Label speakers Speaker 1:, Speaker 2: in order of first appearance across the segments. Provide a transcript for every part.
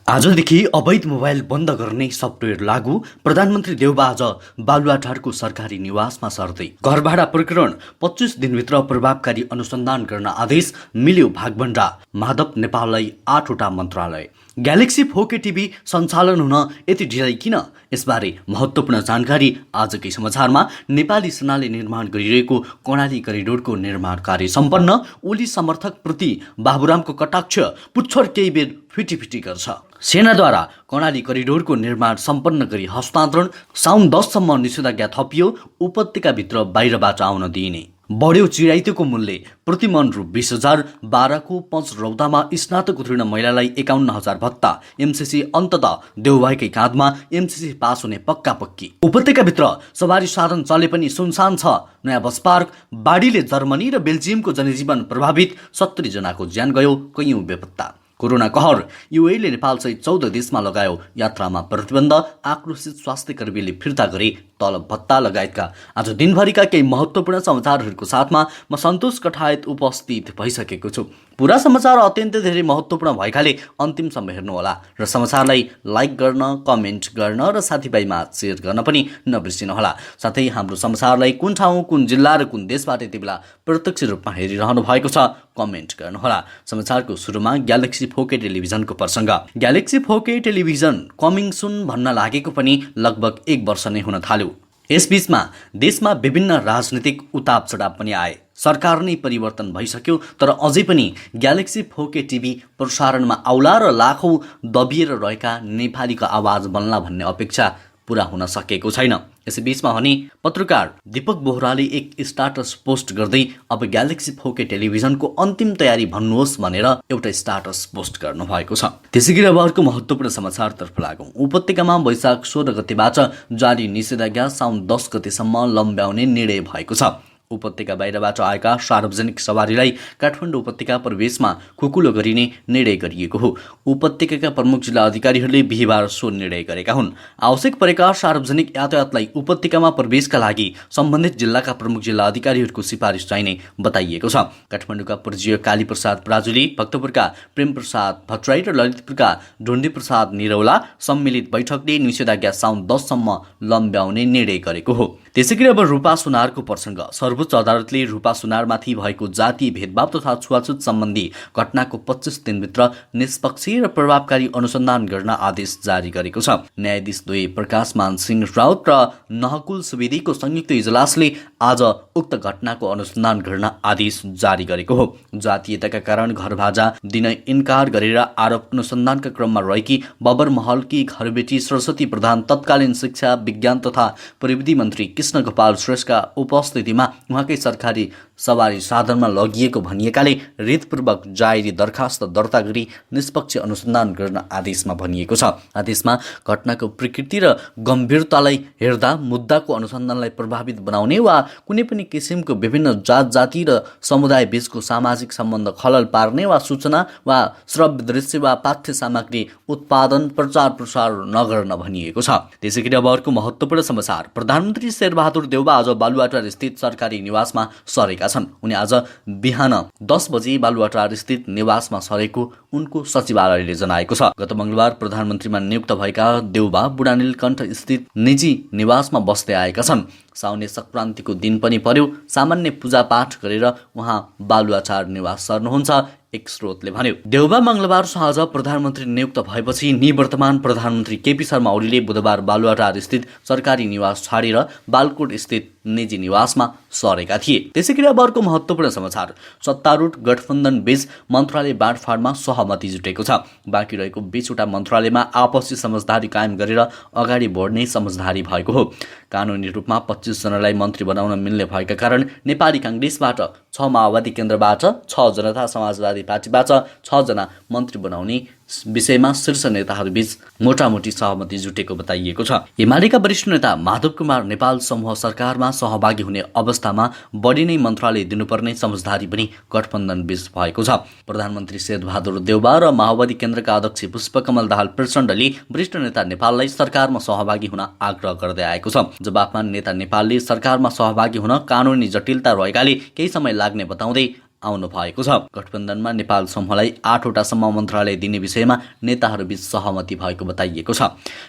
Speaker 1: आजदेखि अवैध मोबाइल बन्द गर्ने सफ्टवेयर लागू। प्रधानमन्त्री देउबा आज बालुवाटारको सरकारी निवासमा सर्दै घर भाडा प्रकरण 25 दिनभित्र प्रभावकारी अनुसन्धान गर्न आदेश मिल्यो। भागभण्डा माधव नेपाललाई 8वटा मन्त्रालय। ग्यालेक्सी 4K टिभी सञ्चालन हुन यति ढिलाइ किन? यसबारे महत्त्वपूर्ण जानकारी आजकै समाचारमा। नेपाली सेनाले निर्माण गरिरहेको कर्णाली करिडोरको निर्माण कार्य सम्पन्न। ओली समर्थक प्रति बाबुरामको कटाक्ष, पुच्छर केही बेर फिटिफिटी गर्छ। सेनाद्वारा कर्णाली करिडोरको निर्माण सम्पन्न गरी हस्तान्तरण। साउन 10 सम्म निषेधाज्ञा थपियो। उपत्यकाभित्र बाहिरबाट आउन दिइने। बढ्यो चिराइतेको मूल्य, प्रतिमन रु 20,000। 12को पञ्चरौदामा स्नातक उत्तीर्ण महिलालाई 51,000 भत्ता। एमसीसी अन्ततः देउभाइकै काँधमा। एमसीसी पास हुने पक्का पक्की। उपत्यकाभित्र सवारी साधन चले पनि सुनसान छ। नयाँ बस पार्क। बाढीले जर्मनी र बेल्जियमको जनजीवन प्रभावित। 70 जनाको ज्यान गयो, कैयौं बेपत्ता। कोरोना कहर। युएले नेपालसहित 14 देशमा लगायो यात्रामा प्रतिबन्ध। आक्रोशित स्वास्थ्य कर्मीले फिर्ता गरे तलब भत्ता लगायतका आज दिनभरिका केही महत्त्वपूर्ण समाचारहरूको साथमा म सन्तोष कठायत उपस्थित भइसकेको छु। पुरा समाचार अत्यन्तै धेरै महत्त्वपूर्ण भएकाले अन्तिमसम्म हेर्नुहोला र समाचारलाई लाइक गर्न, कमेन्ट गर्न र साथीभाइमा सेयर गर्न पनि नबिर्सिनुहोला। साथै हाम्रो समाचारलाई कुन ठाउँ, कुन जिल्ला र कुन देशबाट यति बेला प्रत्यक्ष रूपमा हेरिरहनु भएको छ कमेन्ट गर्नुहोला। समाचारको सुरुमा ग्यालेक्सी 4K टेलिभिजनको प्रसङ्ग। ग्यालेक्सी 4K टेलिभिजन कमिङ सुन भन्न लागेको पनि लगभग 1 वर्ष नै हुन थाल्यो। यसबीचमा देशमा विभिन्न राजनीतिक उताप चढाव पनि आए। सरकार नै परिवर्तन भइसक्यो, तर अझै पनि ग्यालेक्सी 4K टिभी प्रसारणमा आउला र लाखौं दबिएर रहेका नेपालीको आवाज बन्ला भन्ने अपेक्षा पूरा हुन सकेको छैन। यसैबीचमा भने पत्रकार दीपक बोहराले एक स्टाटस पोस्ट गर्दै अब ग्यालेक्सी 4K टेलिभिजनको अन्तिम तयारी भन्नुहोस् भनेर एउटा स्टाटस पोस्ट गर्नुभएको छ। त्यसैगरी अब अर्को महत्त्वपूर्ण समाचारतर्फ लागौं। उपत्यकामा वैशाख 16 गतेबाट जारी निषेधाज्ञा साउन 10 गतेसम्म लम्ब्याउने निर्णय भएको छ। उपत्यका बाहिरबाट आएका सार्वजनिक सवारीलाई काठमाडौँ उपत्यका प्रवेशमा खुकुलो गरिने निर्णय गरिएको हो। उपत्यकाका प्रमुख जिल्ला अधिकारीहरूले बिहिबार सो निर्णय गरेका हुन्। आवश्यक परेका सार्वजनिक यातायातलाई उपत्यकामा प्रवेशका लागि सम्बन्धित जिल्लाका प्रमुख जिल्ला अधिकारीहरूको सिफारिस चाहिने बताइएको छ। काठमाडौँका पूज्य कालीप्रसाद पराजुली, भक्तपुरका प्रेम प्रसाद भट्टराई र ललितपुरका ढुण्डी प्रसाद निरौला सम्मिलित बैठकले निषेधाज्ञा साउन 10 सम्म लम्ब्याउने निर्णय गरेको हो। त्यसैगरी अब रूपा सुनारको प्रसङ्ग। सर्वोच्च अदालतले रूपा सुनारमाथि भएको जातीय भेदभाव तथा छुवाछुत सम्बन्धी घटनाको 25 दिनभित्र निष्पक्ष र प्रभावकारी अनुसन्धान गर्न आदेश जारी गरेको छ। न्यायाधीश 2 प्रकाश मान सिंह राउत र नहकुल सुवेदीको संयुक्त इजलासले आज उक्त घटनाको अनुसन्धान गर्न आदेश जारी गरेको हो। जातीयताका कारण घर भाजा दिन इन्कार गरेर आरोप अनुसन्धानका क्रममा रहेकी बबर महलकी घरबेटी सरस्वती प्रधान तत्कालीन शिक्षा, विज्ञान तथा प्रविधि मन्त्री कृष्ण गोपाल श्रेष्ठका उपस्थितिमा उहाँकै सरकारी सवारी साधनमा लगिएको भनिएकाले रितपूर्वक जारी दरखास्त दर्ता गरी निष्पक्ष अनुसन्धान गर्न आदेशमा भनिएको छ। आदेशमा घटनाको प्रकृति र गम्भीरतालाई हेर्दा मुद्दाको अनुसन्धानलाई प्रभावित बनाउने वा कुनै पनि किसिमको विभिन्न जात जाति र समुदाय बीचको सामाजिक सम्बन्ध खलल पार्ने वा सूचना वा श्रव्य दृश्य वा पाठ्य सामग्री उत्पादन प्रचार प्रसार नगर्न भनिएको छ। त्यसैगरी अब अर्को महत्त्वपूर्ण समाचार। प्रधानमन्त्री शेरबहादुर देउबा आज बालुवाटार स्थित सरकारी निवासमा सरेका छन्। उनी आज बिहान 10 बजे बालुवाटार स्थित निवासमा सरेको उनको सचिवालयले जनाएको छ। गत मंगलबार प्रधानमन्त्रीमा नियुक्त भएका देउबा बुढानीलकण्ठ स्थित निजी निवासमा बस्दै आएका छन्। साउने संक्रान्तिको दिन पनि पर्यो। सामान्य पूजापाठ गरेर उहाँ बालुवाटार निवास सर्नुहुन्छ, एक स्रोतले भन्यो। देउबा मंगलबार साँझ प्रधानमन्त्री नियुक्त भएपछि निवर्तमान प्रधानमन्त्री केपी शर्मा ओलीले बुधबार बालुवाटार स्थित सरकारी निवास छाडेर बालकोट स्थित निजी निवासमा सरेका थिए। त्यसैगरी अब अर्को महत्त्वपूर्ण समाचार। सत्तारूढ गठबन्धन बीच मन्त्रालय बाँडफाँडमा सहमति जुटेको छ। बाँकी रहेको 20वटा मन्त्रालयमा आपसी समझदारी कायम गरेर अगाडि बढ्ने समझदारी भएको हो। कानुनी रूपमा 25 जनालाई मन्त्री बनाउन मिल्ने भएका कारण नेपाली कांग्रेसबाट 6, माओवादी केन्द्रबाट 6, जनता समाजवादी पार्टीबाट 6 जना मन्त्री बनाउने विषयमा शीर्ष नेताहरूबीच मोटामोटी सहमति जुटेको बताइएको छ। एमालेका वरिष्ठ नेता माधव कुमार नेपाल समूह सरकारमा सहभागी हुने अवस्थामा बढी नै मन्त्रालय दिनुपर्ने समझदारी पनि गठबन्धन बीच भएको छ। प्रधानमन्त्री शेरबहादुर देउबा र माओवादी केन्द्रका अध्यक्ष पुष्पकमल दाहाल प्रचण्डले वरिष्ठ नेता नेपाललाई सरकारमा सहभागी हुन आग्रह गर्दै आएको छ। जवाफमा नेता नेपालले सरकारमा सहभागी हुन कानुनी जटिलता रहेकाले केही समय लाग्ने बताउँदै आउनु भएको छ। गठबन्धनमा नेपाल समूहलाई 8वटासम्म मन्त्रालय दिने विषयमा नेताहरूबीच सहमति भएको बताइएको छ।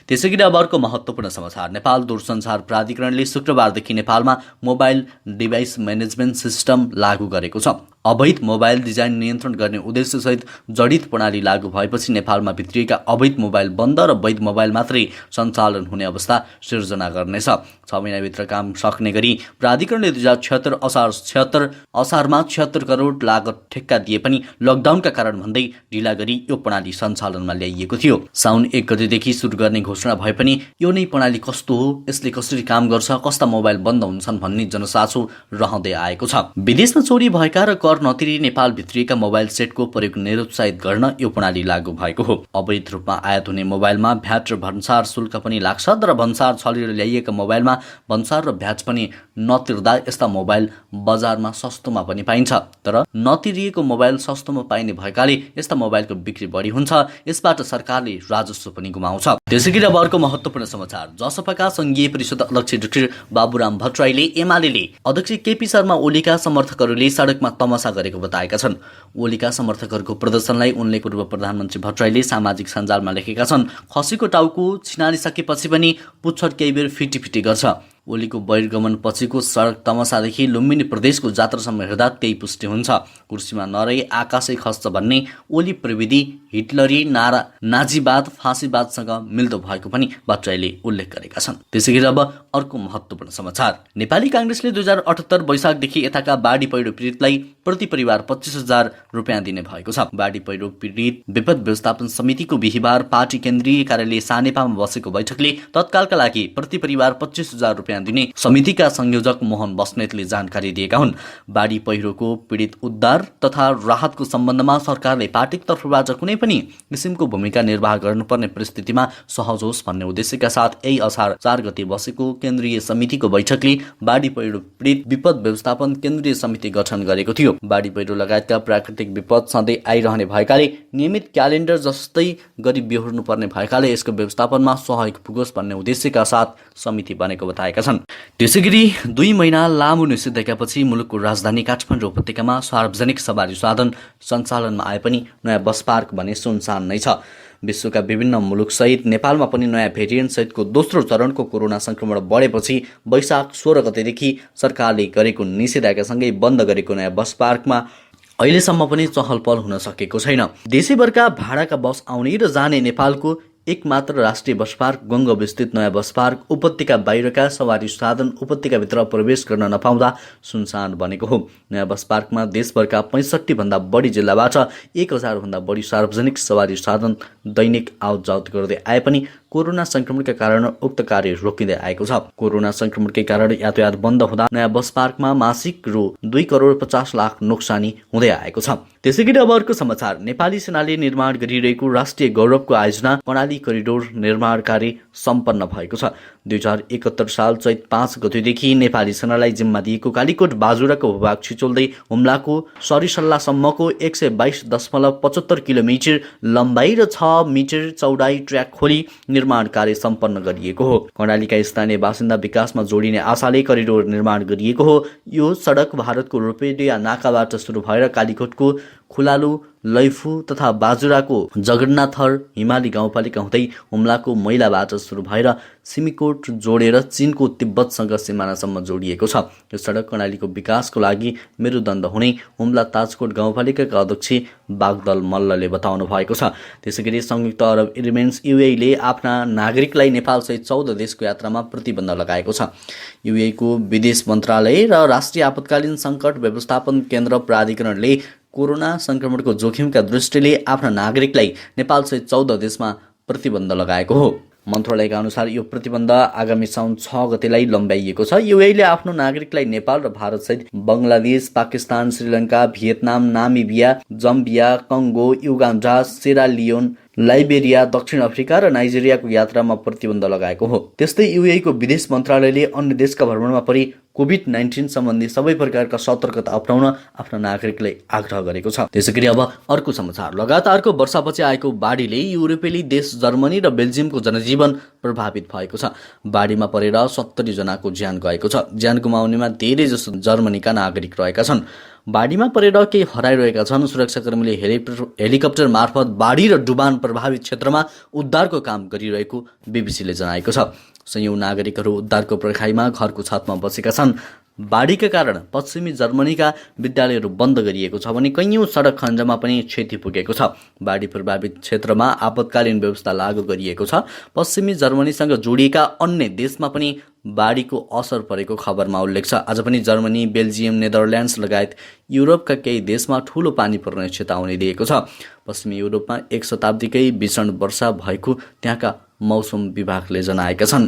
Speaker 1: त्यसैगरी अब अर्को महत्त्वपूर्ण समाचार। नेपाल दूरसञ्चार प्राधिकरणले शुक्रबारदेखि नेपालमा मोबाइल डिभाइस म्यानेजमेन्ट सिस्टम लागू गरेको छ। अवैध मोबाइल डिजाइन नियन्त्रण गर्ने उद्देश्यसहित जडित प्रणाली लागू भएपछि नेपालमा भित्रिएका अवैध मोबाइल बन्द र वैध मोबाइल मात्रै सञ्चालन हुने अवस्था सिर्जना गर्नेछ। 6 महिनाभित्र काम सक्ने गरी प्राधिकरणले 2076 असारमा 76 करोड लागत ठेक्का दिए पनि लकडाउनका कारण भन्दै ढिला गरी यो प्रणाली सञ्चालनमा ल्याइएको थियो। साउन 1 गतेदेखि सुरु गर्ने घोषणा भए पनि यो नै प्रणाली कस्तो हो, यसले कसरी काम गर्छ, कस्ता मोबाइल बन्द हुन्छन् भन्ने जनचासो रहँदै आएको छ। विदेशमा चोरी भएका र कर नतिरी नेपाल भित्रिएका मोबाइल सेटको प्रयोग निरुत्साहित गर्न यो प्रणाली लागू भएको हो। अवैध रूपमा आयात हुने मोबाइलमा भ्याट र भन्सार शुल्क पनि लाग्छ र भन्सार छलेर ल्याइएका मोबाइलमा भन्सार र भ्याट पनि नतिर्दा यस्ता मोबाइल बजारमा सस्तोमा पनि पाइन्छ। तर नतिरिएको मोबाइल सस्तोमा पाइने भएकाले यस्ता मोबाइलको बिक्री बढी हुन्छ। यसबाट सरकारले राजस्व पनि गुमाउँछ। त्यसैगरी अब अर्को महत्त्वपूर्ण समाचार। जसपाका संघीय परिषद अध्यक्ष डाक्टर बाबुराम भट्टराईले एमाले अध्यक्ष केपी शर्मा ओलीका समर्थकहरूले सडकमा तमासा गरेको बताएका छन्। ओलीका समर्थकहरूको प्रदर्शनलाई उनले पूर्व प्रधानमन्त्री भट्टराईले सामाजिक सञ्जालमा लेखेका छन्। खसीको टाउको छिनालिसकेपछि पनि पुच्छर केही बेर फिटी गर्छ। ओलीको बहिर्गमन पछिको सडक तमासादेखि लुम्बिनी प्रदेशको जात्रासम्म हेर्दा त्यही पुष्टि हुन्छ। कुर्सीमा नरही आकाशै खस्छ भन्ने ओली प्रविधि हिटलरी नाजीवाद फाँसीवादसँग मिल्दो भएको पनि भट्टराईले उल्लेख गरेका छन्। त्यसैगरी अब अर्को महत्त्वपूर्ण समाचार। नेपाली काङ्ग्रेसले 2078 वैशाखदेखि यताका बाढी पहिरो पीडितलाई प्रति परिवार 25,000 रुपियाँ दिने भएको छ। बाढी पहिरो पीडित विपद व्यवस्थापन समितिको बिहिबार पार्टी केन्द्रीय कार्यालय सानेपामा बसेको बैठकले तत्कालका लागि प्रति परिवार 25,000 रुपियाँ दिने समितिका संयोजक मोहन बस्नेतले जानकारी दिएका हुन्। बाढी पहिरोको पीडित उद्धार तथा राहतको सम्बन्धमा सरकारले पार्टीको तर्फबाट कुनै पनि किसिमको भूमिका निर्वाह गर्नुपर्ने परिस्थितिमा सहज होस् भन्ने उद्देश्यका साथ यही असार 4 गते बसेको केन्द्रीय समितिको बैठकले बाढी पहिरो पीडित विपद व्यवस्थापन केन्द्रीय समिति गठन गरेको थियो। बाढी पहिरो लगायतका प्राकृतिक विपद सधैँ आइरहने भएकाले नियमित क्यालेन्डर जस्तै गरी बेहोर्नुपर्ने भएकाले यसको व्यवस्थापनमा सहयोग पुगोस् भन्ने उद्देश्यका साथ समिति बनेको बताएका छन्। त्यसैगरी 2 महिना लामो निषेधाज्ञापछि मुलुकको राजधानी काठमाडौँ उपत्यकामा सार्वजनिक सवारी साधन सञ्चालनमा आए पनि नयाँ बस पार्क भने सुनसान नै छ। विश्वका विभिन्न मुलुकसहित नेपालमा पनि नयाँ भेरिएन्ट सहितको दोस्रो चरणको कोरोना संक्रमण बढेपछि वैशाख 16 गतेदेखि सरकारले गरेको निषेधाज्ञासँगै बन्द गरेको नयाँ बस पार्कमा अहिलेसम्म पनि चहल पहल हुन सकेको छैन। देशैभरका भाडाका बस आउने र जाने नेपालको एकमात्र राष्ट्रिय बस पार्क गङ्गोब स्थित नयाँ बस पार्क उपत्यका बाहिरका सवारी साधन उपत्यकाभित्र प्रवेश गर्न नपाउँदा सुनसान बनेको हो। नयाँ बस पार्कमा देशभरका 65 भन्दा बढी जिल्लाबाट 1000 भन्दा बढी सार्वजनिक सवारी साधन दैनिक आवत जावत गर्दै आए पनि कोरोना संक्रमणका कारण उक्त कार्य रोकिँदै आएको छ। कोरोना संक्रमणकै कारण यातायात बन्द हुँदा नयाँ बस पार्कमा मासिक रु 2 करोड 50 लाख नोक्सानी हुँदै आएको छ। त्यसैगरी अब अर्को समाचार। नेपाली सेनाले निर्माण गरिरहेको राष्ट्रिय गौरवको आयोजना कर्णाली करिडोर निर्माण कार्य सम्पन्न भएको छ। 2071 साल चैत 5 गतेदेखि नेपाली सेनालाई जिम्मा दिएको कालीकोट बाजुराको भूभाग छिचोल्दै हुम्लाको सरिसल्लासम्मको 122.75 किलोमिटर लम्बाइ र 6 मिटर चौडाइ ट्र्याक खोली निर्माण कार्य सम्पन्न गरिएको हो। कर्णालीका स्थानीय बासिन्दा विकासमा जोडिने आशाले करिडोर निर्माण गरिएको हो। यो सडक भारतको रूपेडिया नाकाबाट सुरु भएर कालीकोटको खुलालु लैफु तथा बाजुराको जगन्नाथर हिमाली गाउँपालिका हुँदै हुम्लाको मैलाबाट सुरु भएर सिमीकोट जोडेर चीनको तिब्बतसँग सिमानासम्म जोडिएको छ। यो सडक कर्णालीको विकासको लागि मेरुदण्ड हुने हुम्ला ताजकोट गाउँपालिकाका अध्यक्ष बागदल मल्लले बताउनु भएको छ। त्यसैगरी संयुक्त अरब इमिरेट्स युएईले आफ्ना नागरिकलाई नेपालसहित 14 देशको यात्रामा प्रतिबन्ध लगाएको छ। युएईको विदेश मन्त्रालय र राष्ट्रिय आपतकालीन सङ्कट व्यवस्थापन केन्द्र प्राधिकरणले कोरोना संक्रमणको जोखिमका दृष्टिले आफ्ना नागरिकलाई नेपालसहित 14 देशमा प्रतिबन्ध लगाएको हो। मन्त्रालयका अनुसार यो प्रतिबन्ध आगामी साउन 6 गतेलाई लम्ब्याइएको छ। युएईले आफ्नो नागरिकलाई नेपाल र भारतसहित Bangladesh, Pakistan, Sri Lanka, Vietnam, Namibia, Zambia, Congo, Uganda, Sierra Leone, Liberia, दक्षिण अफ्रिका र नाइजेरियाको यात्रामा प्रतिबन्ध लगाएको हो। त्यस्तै युएईको विदेश मन्त्रालयले अन्य देशका भ्रमणमा परि कोभिड-19 सम्बन्धी सबै प्रकारका सतर्कता अपनाउन आफ्ना नागरिकलाई आग्रह गरेको छ। त्यसैगरी अब अर्को समाचार। लगातारको वर्षापछि आएको बाढीले युरोपेली देश जर्मनी र बेल्जियमको जनजीवन प्रभावित भएको छ। बाढीमा परेर 70 जनाको ज्यान गएको छ। ज्यान गुमाउनेमा धेरै जसो जर्मनीका नागरिक रहेका छन्। बाढीमा परेर केही हराइरहेका छन्। सुरक्षाकर्मीले हेलिकप्टर मार्फत बाढी र डुबान प्रभावित क्षेत्रमा उद्धारको काम गरिरहेको बीबीसीले जनाएको छ। संयौं नागरिकहरू उद्धारको पर्खाइमा घरको छतमा बसेका छन्। बाढीका कारण पश्चिमी जर्मनीका विद्यालयहरू बन्द गरिएको छ भने कैयौं सडक खण्डमा पनि क्षति पुगेको छ। बाढी प्रभावित क्षेत्रमा आपतकालीन व्यवस्था लागू गरिएको छ। पश्चिमी जर्मनीसँग जोडिएका अन्य देशमा पनि बाढीको असर परेको खबरमा उल्लेख छ। आज पनि जर्मनी, बेल्जियम, नेदरल्यान्ड्स लगायत युरोपका केही देशमा ठूलो पानी पर्ने चेतावनी दिएको छ। पश्चिमी युरोपमा 1 शताब्दीकै भीषण वर्षा भएको त्यहाँका मौसम विभागले जनाएका छन्।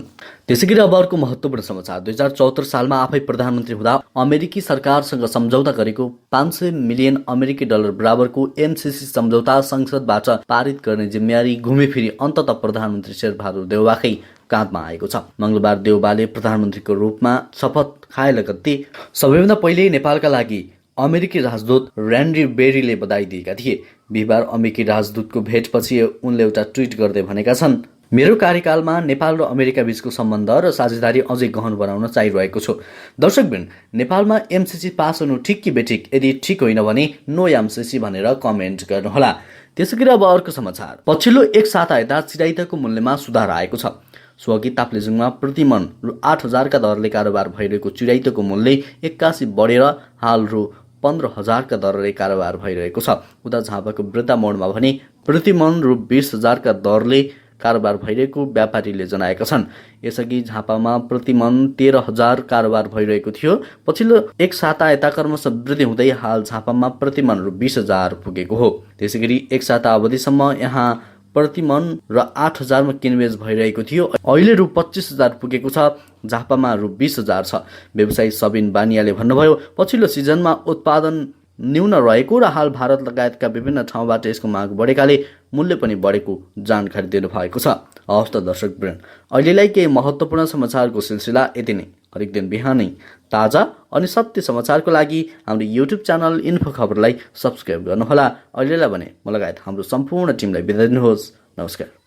Speaker 1: त्यसैगरी अब अर्को महत्त्वपूर्ण समाचार। 2074 सालमा आफै प्रधानमन्त्री हुँदा अमेरिकी सरकारसँग सम्झौता गरेको $500 मिलियन अमेरिकी डलर बराबरको एमसिसी सम्झौता संसदबाट पारित गर्ने जिम्मेवारी घुमेफिरी अन्ततः प्रधानमन्त्री शेरबहादुर देउवाकै काँधमा आएको छ। मंगलबार देउवाले प्रधानमन्त्रीको रूपमा शपथ खाए लगत्तै सबैभन्दा पहिले नेपालका लागि अमेरिकी राजदूत र्यान्डी बेरीले बधाई दिएका थिए। बिहिबार अमेरिकी राजदूतको भेटपछि उनले एउटा ट्विट गर्दै भनेका छन्, मेरो कार्यकालमा नेपाल र अमेरिका बीचको सम्बन्ध र साझेदारी अझै गहन बनाउन चाहिरहेको छु। दर्शकवृन्द, नेपालमा एमसिसी पास हुनु ठिक कि बेठिक? यदि ठिक होइन भने नो एमसिसी भनेर कमेन्ट गर्नुहोला। त्यसैगरी अब अर्को समाचार। पछिल्लो 1 साता यता चिराइताको मूल्यमा सुधार आएको छ। सुअघि ताप्लेजुङमा प्रतिमन रु 8,000 का दरले कारोबार भइरहेको चिराइताको मूल्य 81 बढेर हाल रु 15,000 का दरले कारोबार भइरहेको छ। उता झापाको वृद्धा मोडमा भने प्रतिमन रु 20,000 का दरले कारोबार भइरहेको व्यापारीले जनाएका छन्। यसअघि झापामा प्रतिमन 13,000 कारोबार भइरहेको थियो। पछिल्लो 1 साता यता क्रमशः वृद्धि हुँदै हाल झापामा प्रतिमन रु 20,000 पुगेको हो। त्यसैगरी 1 साता अवधिसम्म यहाँ प्रतिमन र 8,000 मा किनबेच भइरहेको थियो। अहिले रु 25,000 पुगेको छ। झापामा रु 20,000 छ। व्यवसायी सबिन बानियाले भन्नुभयो, पछिल्लो सिजनमा उत्पादन न्यून रहेको र हाल भारत लगायतका विभिन्न ठाउँबाट यसको माग बढेकाले मूल्य पनि बढेको जानकारी दिनुभएको छ। हवस् त दर्शकवृन्द, अहिलेलाई केही महत्त्वपूर्ण समाचारको सिलसिला यति नै। हरेक दिन बिहानै ताजा अनि सत्य समाचारको लागि हाम्रो युट्युब च्यानल इन्फो खबरलाई सब्स्क्राइब गर्नुहोला। अहिलेलाई भने म लगायत हाम्रो सम्पूर्ण टिमलाई बिदा दिनुहोस्। नमस्कार।